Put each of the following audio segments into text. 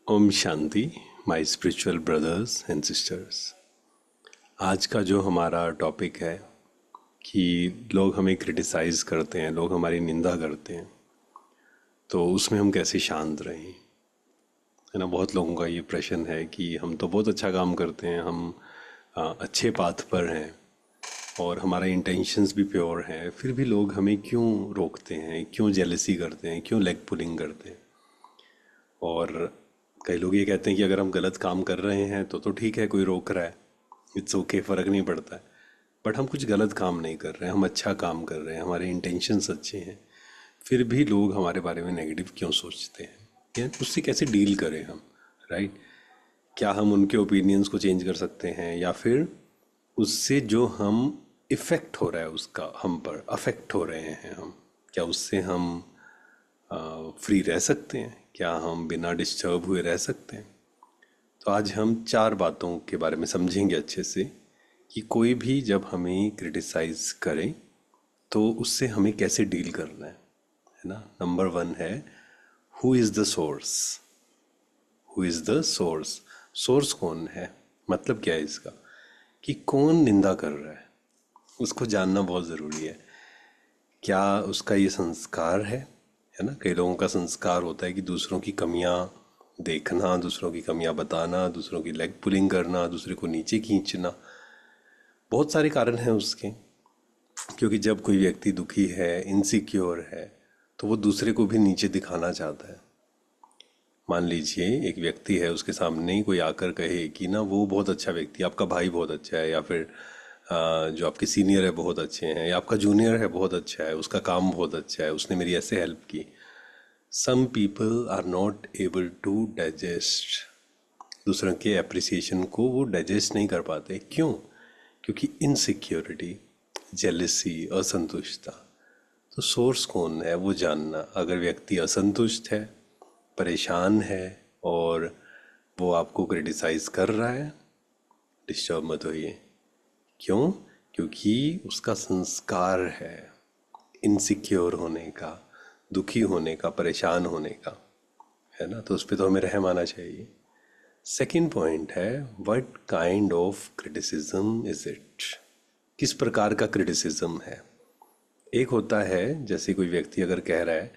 ओम शांति। My spiritual brothers and sisters, आज का जो हमारा टॉपिक है कि लोग हमें क्रिटिसाइज़ करते हैं, लोग हमारी निंदा करते हैं, तो उसमें हम कैसे शांत रहें, है ना। बहुत लोगों का ये प्रश्न है कि हम तो बहुत अच्छा काम करते हैं, हम अच्छे पाथ पर हैं और हमारा इंटेंशंस भी प्योर हैं, फिर भी लोग हमें क्यों रोकते हैं, क्यों जेलसी करते हैं, क्यों लेग पुलिंग करते हैं। और कई लोग ये कहते हैं कि अगर हम गलत काम कर रहे हैं तो ठीक है, कोई रोक रहा है, इट्स ओके, फ़र्क नहीं पड़ता है। बट हम कुछ गलत काम नहीं कर रहे हैं, हम अच्छा काम कर रहे हैं, हमारे इंटेंशंस अच्छे हैं, फिर भी लोग हमारे बारे में नेगेटिव क्यों सोचते हैं, या उससे कैसे डील करें हम, राइट। क्या हम उनके ओपिनियंस को चेंज कर सकते हैं, या फिर उससे जो हम इफ़ेक्ट हो रहा है उसका हम पर अफेक्ट हो रहे हैं हम, क्या उससे हम फ्री रह सकते हैं, क्या हम बिना डिस्टर्ब हुए रह सकते हैं। तो आज हम चार बातों के बारे में समझेंगे अच्छे से कि कोई भी जब हमें क्रिटिसाइज करे तो उससे हमें कैसे डील करना है ना। नंबर वन है, who is the source. Who is the source, source कौन है, मतलब क्या है इसका, कि कौन निंदा कर रहा है, उसको जानना बहुत ज़रूरी है। क्या उसका ये संस्कार है ना। कई लोगों का संस्कार होता है कि दूसरों की कमियां देखना, दूसरों की कमियां बताना, दूसरों की लेग पुलिंग करना, दूसरे को नीचे खींचना। बहुत सारे कारण हैं उसके, क्योंकि जब कोई व्यक्ति दुखी है, इनसिक्योर है, तो वो दूसरे को भी नीचे दिखाना चाहता है। मान लीजिए एक व्यक्ति है, उसके सामने ही कोई आकर कहे कि ना वो बहुत अच्छा व्यक्ति है, आपका भाई बहुत अच्छा है, या फिर जो आपके सीनियर है बहुत अच्छे हैं, या आपका जूनियर है बहुत अच्छा है, उसका काम बहुत अच्छा है, उसने मेरी ऐसे हेल्प की। Some people are not able to digest, दूसरों के अप्रिसिएशन को वो डाइजेस्ट नहीं कर पाते। क्यों? क्योंकि इनसिक्योरिटी, जेलसी, असंतुष्टता। तो सोर्स कौन है वो जानना। अगर व्यक्ति असंतुष्ट है, परेशान है, और वो आपको क्रिटिसाइज कर रहा है, डिस्टर्ब मत होइए। क्यों? क्योंकि उसका संस्कार है इनसिक्योर होने का, दुखी होने का, परेशान होने का, है ना। तो उस पर तो हमें रहम आना चाहिए। सेकंड पॉइंट है, what kind of criticism is it, किस प्रकार का क्रिटिसिज्म है। एक होता है, जैसे कोई व्यक्ति अगर कह रहा है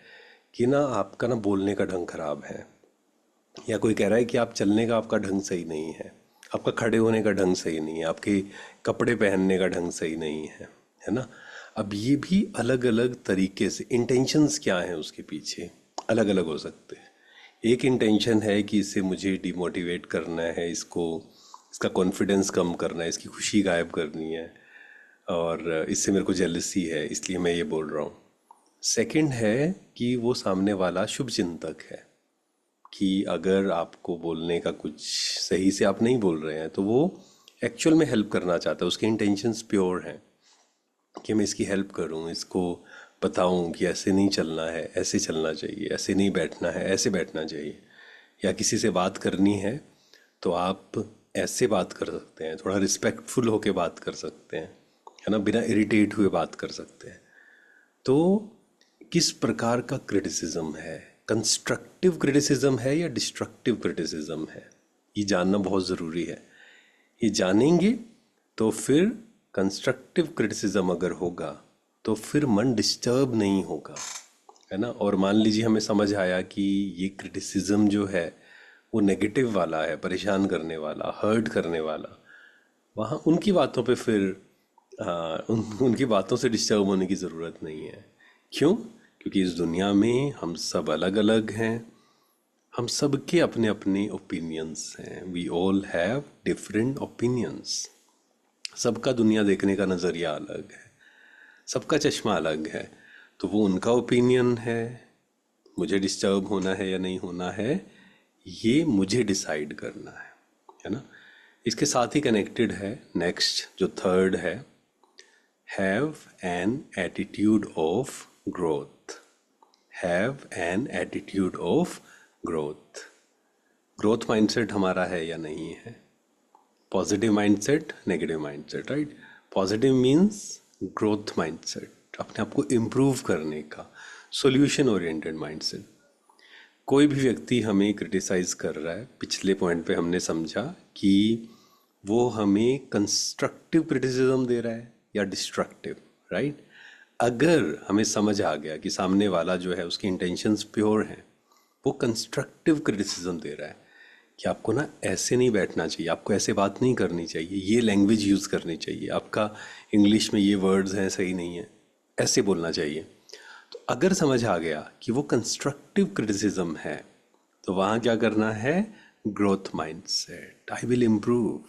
कि ना आपका ना बोलने का ढंग खराब है, या कोई कह रहा है कि आप चलने का आपका ढंग सही नहीं है, आपका खड़े होने का ढंग सही नहीं है, आपके कपड़े पहनने का ढंग सही नहीं है ना। अब ये भी अलग अलग तरीके से इंटेंशंस क्या हैं उसके पीछे अलग अलग हो सकते हैं। एक इंटेंशन है कि इससे मुझे डिमोटिवेट करना है, इसको, इसका कॉन्फिडेंस कम करना है, इसकी खुशी गायब करनी है, और इससे मेरे को जेलसी है, इसलिए मैं ये बोल रहा हूँ। सेकंड है कि वो सामने वाला शुभ चिंतक है, कि अगर आपको बोलने का कुछ सही से आप नहीं बोल रहे हैं तो वो एक्चुअल में हेल्प करना चाहता है, उसके इंटेंशंस प्योर हैं कि मैं इसकी हेल्प करूं, इसको बताऊं कि ऐसे नहीं चलना है, ऐसे चलना चाहिए, ऐसे नहीं बैठना है, ऐसे बैठना चाहिए। या किसी से बात करनी है तो आप ऐसे बात कर सकते हैं, थोड़ा रिस्पेक्टफुल होके बात कर सकते हैं, है ना, बिना इरिटेट हुए बात कर सकते हैं। तो किस प्रकार का क्रिटिसिज्म है, कंस्ट्रक्टिव क्रिटिसिज्म है या डिस्ट्रक्टिव क्रिटिसिज्म है, ये जानना बहुत ज़रूरी है। ये जानेंगे तो फिर कंस्ट्रक्टिव क्रिटिसिज्म अगर होगा तो फिर मन डिस्टर्ब नहीं होगा, है ना। और मान लीजिए हमें समझ आया कि ये क्रिटिसिज्म जो है वो नेगेटिव वाला है, परेशान करने वाला, हर्ट करने वाला, वहाँ उनकी बातों पे फिर उनकी बातों से डिस्टर्ब होने की ज़रूरत नहीं है। क्यों? क्योंकि इस दुनिया में हम सब अलग अलग हैं, हम सबके अपने अपने ओपिनियंस हैं। We all have different opinions. सबका दुनिया देखने का नज़रिया अलग है, सबका चश्मा अलग है। तो वो उनका ओपिनियन है, मुझे डिस्टर्ब होना है या नहीं होना है, ये मुझे डिसाइड करना है ना। इसके साथ ही कनेक्टेड है नेक्स्ट जो थर्ड है, have an attitude of growth. Have an attitude of growth. Growth mindset हमारा है या नहीं है। Positive mindset, negative mindset, right. Positive means growth mindset, अपने आप को इम्प्रूव करने का, सॉल्यूशन ओरिएंटेड माइंडसेट। कोई भी व्यक्ति हमें क्रिटिसाइज कर रहा है, पिछले पॉइंट पे हमने समझा कि वो हमें कंस्ट्रक्टिव क्रिटिसिज्म दे रहा है या डिस्ट्रक्टिव, राइट। अगर हमें समझ आ गया कि सामने वाला जो है उसकी इंटेंशंस प्योर हैं, वो कंस्ट्रक्टिव क्रिटिसिज्म दे रहा है कि आपको ना ऐसे नहीं बैठना चाहिए, आपको ऐसे बात नहीं करनी चाहिए, ये लैंग्वेज यूज़ करनी चाहिए, आपका इंग्लिश में ये वर्ड्स हैं सही नहीं है, ऐसे बोलना चाहिए। तो अगर समझ आ गया कि वो कंस्ट्रक्टिव क्रिटिसिज्म है, तो वहाँ क्या करना है, growth mindset, I will improve.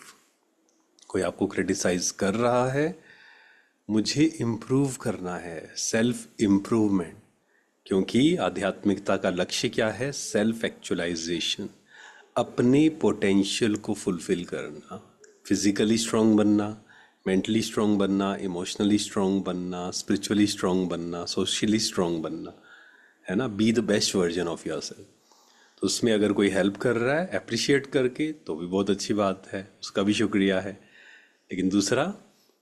कोई आपको क्रिटिसाइज कर रहा है, मुझे इम्प्रूव करना है, सेल्फ इम्प्रूवमेंट। क्योंकि आध्यात्मिकता का लक्ष्य क्या है, सेल्फ एक्चुअलाइजेशन, अपने पोटेंशियल को फुलफिल करना, फिजिकली स्ट्रांग बनना, मेंटली स्ट्रांग बनना, इमोशनली स्ट्रांग बनना, स्पिरिचुअली स्ट्रांग बनना, सोशली स्ट्रांग बनना, है ना। Be the best version of your self. तो उसमें अगर कोई हेल्प कर रहा है अप्रिशिएट करके तो भी बहुत अच्छी बात है, उसका भी शुक्रिया है। लेकिन दूसरा,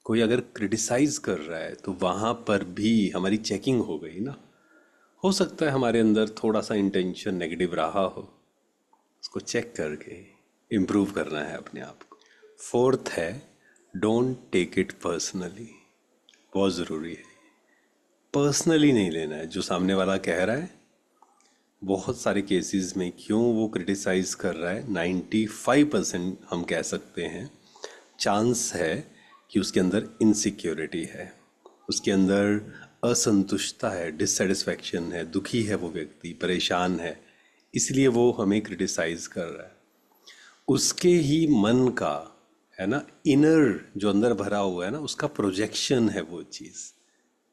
कोई अगर क्रिटिसाइज कर रहा है तो वहाँ पर भी हमारी चेकिंग हो गई ना। हो सकता है हमारे अंदर थोड़ा सा इंटेंशन नेगेटिव रहा हो, उसको चेक करके इम्प्रूव करना है अपने आप को। फोर्थ है, डोंट टेक इट पर्सनली। बहुत ज़रूरी है, पर्सनली नहीं लेना है जो सामने वाला कह रहा है। बहुत सारे केसेस में क्यों वो क्रिटिसाइज कर रहा है, 95% हम कह सकते हैं चांस है कि उसके अंदर इनसिक्योरिटी है, उसके अंदर असंतुष्टता है, डिससेटिस्फैक्शन है, दुखी है, वो व्यक्ति परेशान है, इसलिए वो हमें क्रिटिसाइज कर रहा है। उसके ही मन का, है ना, इनर जो अंदर भरा हुआ है ना, उसका प्रोजेक्शन है वो चीज़।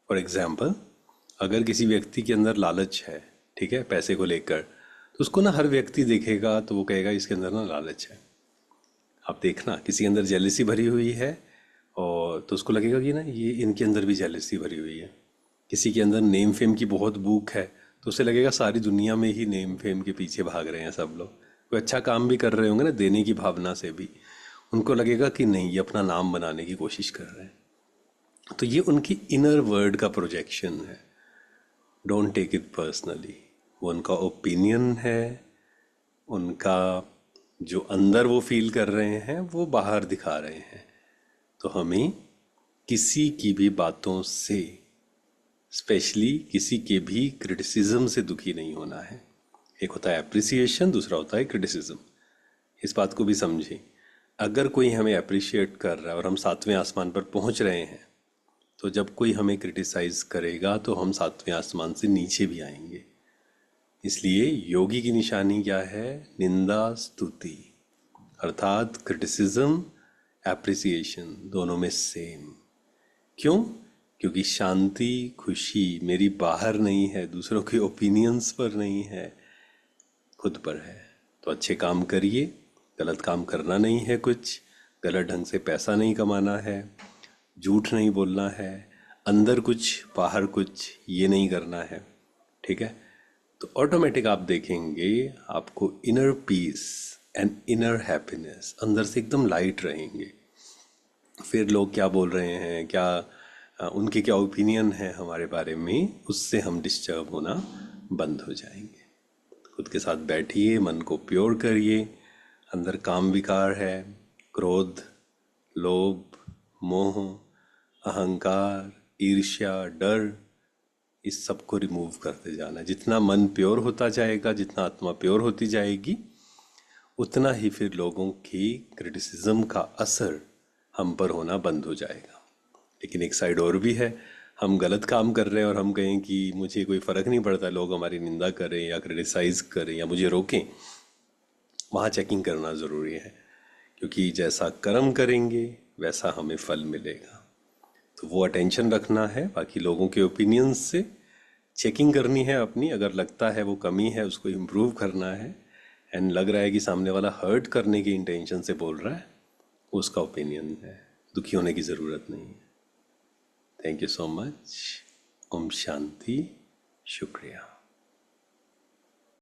फॉर एग्जाम्पल, अगर किसी व्यक्ति के अंदर लालच है, ठीक है, पैसे को लेकर, तो उसको ना हर व्यक्ति देखेगा तो वो कहेगा इसके अंदर ना लालच है। आप देखना, किसी के अंदर जेलिसी भरी हुई है और तो उसको लगेगा कि ना ये इनके अंदर भी जेलिसी भरी हुई है। किसी के अंदर नेम फेम की बहुत भूख है तो उसे लगेगा सारी दुनिया में ही नेम फेम के पीछे भाग रहे हैं सब लोग। कोई अच्छा काम भी कर रहे होंगे ना देने की भावना से भी, उनको लगेगा कि नहीं ये अपना नाम बनाने की कोशिश कर रहे हैं। तो ये उनकी इनर वर्ल्ड का प्रोजेक्शन है। डोंट टेक इट पर्सनली, वो उनका ओपिनियन है, उनका जो अंदर वो फील कर रहे हैं वो बाहर दिखा रहे हैं। तो हमें किसी की भी बातों से, स्पेशली किसी के भी क्रिटिसिज्म से दुखी नहीं होना है। एक होता है अप्रिसिएशन, दूसरा होता है क्रिटिसिज्म। इस बात को भी समझें, अगर कोई हमें अप्रिशिएट कर रहा है और हम सातवें आसमान पर पहुंच रहे हैं, तो जब कोई हमें क्रिटिसाइज करेगा तो हम सातवें आसमान से नीचे भी आएंगे। इसलिए योगी की निशानी क्या है, निंदा स्तुति, अर्थात क्रिटिसिज्म एप्रिसिएशन दोनों में सेम। क्यों? क्योंकि शांति, खुशी मेरी बाहर नहीं है, दूसरों के ओपिनियंस पर नहीं है, खुद पर है। तो अच्छे काम करिए, गलत काम करना नहीं है, कुछ गलत ढंग से पैसा नहीं कमाना है, झूठ नहीं बोलना है, अंदर कुछ बाहर कुछ ये नहीं करना है, ठीक है। तो ऑटोमेटिक आप देखेंगे आपको inner peace and inner happiness, अंदर से एकदम लाइट रहेंगे। फिर लोग क्या बोल रहे हैं, क्या उनके क्या ओपिनियन है हमारे बारे में, उससे हम डिस्टर्ब होना बंद हो जाएंगे। खुद के साथ बैठिए, मन को प्योर करिए। अंदर काम विकार है, क्रोध, लोभ, मोह, अहंकार, ईर्ष्या, डर, इस सब को रिमूव करते जाना। जितना मन प्योर होता जाएगा, जितना आत्मा प्योर होती जाएगी, उतना ही फिर लोगों की क्रिटिसिज्म का असर हम पर होना बंद हो जाएगा। लेकिन एक साइड और भी है, हम गलत काम कर रहे हैं और हम कहें कि मुझे कोई फ़र्क नहीं पड़ता, लोग हमारी निंदा करें या क्रिटिसाइज़ करें या मुझे रोकें, वहाँ चेकिंग करना ज़रूरी है। क्योंकि जैसा कर्म करेंगे वैसा हमें फल मिलेगा। तो वो अटेंशन रखना है, बाकी लोगों के ओपिनियंस से चेकिंग करनी है अपनी। अगर लगता है वो कमी है उसको इम्प्रूव करना है, एंड लग रहा है कि सामने वाला हर्ट करने की इंटेंशन से बोल रहा है, उसका ओपिनियन है, दुखी होने की ज़रूरत नहीं है। Thank you so much. ओम शांति, शुक्रिया।